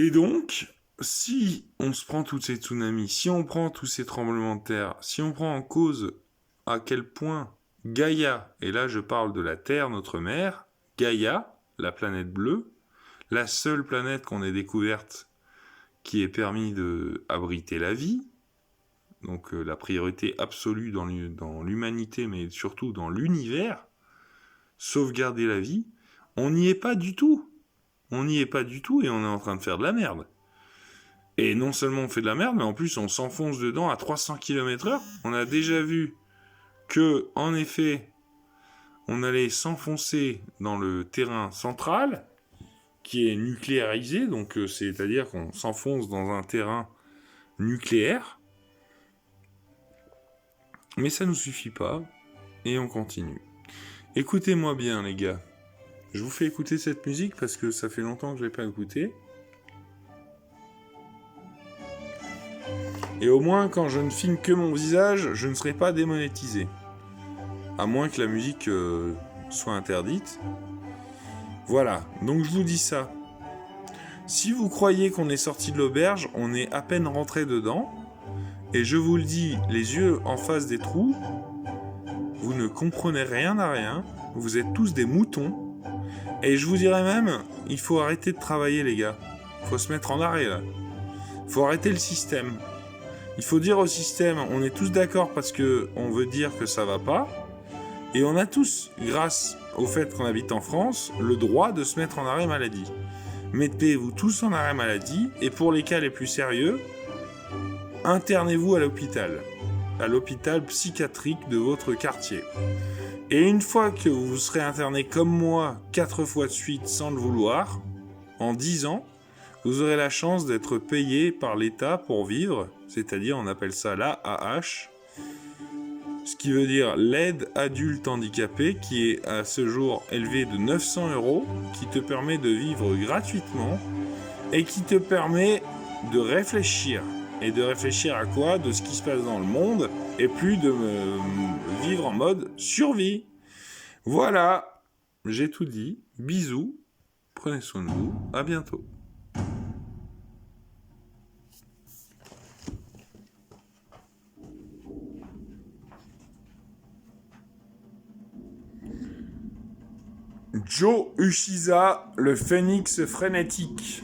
Et donc, si on se prend tous ces tsunamis, si on prend tous ces tremblements de terre, si on prend en cause à quel point Gaïa, et là je parle de la Terre, notre mère, Gaïa, la planète bleue, la seule planète qu'on ait découverte qui ait permis d'abriter la vie, donc la priorité absolue dans l'humanité, mais surtout dans l'univers, sauvegarder la vie, on n'y est pas du tout. On n'y est pas du tout et on est en train de faire de la merde. Et non seulement on fait de la merde, mais en plus on s'enfonce dedans à 300 km/h. On a déjà vu que, en effet, on allait s'enfoncer dans le terrain central, qui est nucléarisé, donc c'est-à-dire qu'on s'enfonce dans un terrain nucléaire. Mais ça nous suffit pas, et on continue. Écoutez-moi bien, les gars. Je vous fais écouter cette musique parce que ça fait longtemps que je l'ai pas écoutée. Et au moins, quand je ne filme que mon visage, je ne serai pas démonétisé. À moins que la musique soit interdite. Voilà, donc je vous dis ça. Si vous croyez qu'on est sorti de l'auberge, on est à peine rentré dedans. Et je vous le dis, les yeux en face des trous, vous ne comprenez rien à rien. Vous êtes tous des moutons. Et je vous dirais même, il faut arrêter de travailler, les gars. Il faut se mettre en arrêt, là. Il faut arrêter le système. Il faut dire au système, on est tous d'accord parce que on veut dire que ça va pas. Et on a tous, grâce au fait qu'on habite en France, le droit de se mettre en arrêt maladie. Mettez-vous tous en arrêt maladie, et pour les cas les plus sérieux, internez-vous à l'hôpital psychiatrique de votre quartier. Et une fois que vous serez interné comme moi 4 fois de suite sans le vouloir, en 10 ans, vous aurez la chance d'être payé par l'État pour vivre, c'est-à-dire on appelle ça l'AAH, ce qui veut dire l'aide adulte handicapé, qui est à ce jour élevé de 900 €, qui te permet de vivre gratuitement et qui te permet de réfléchir. Et de réfléchir à quoi? De ce qui se passe dans le monde et plus de vivre en mode survie. Voilà, j'ai tout dit. Bisous, prenez soin de vous, à bientôt. Joe Uchiza, le phénix frénétique.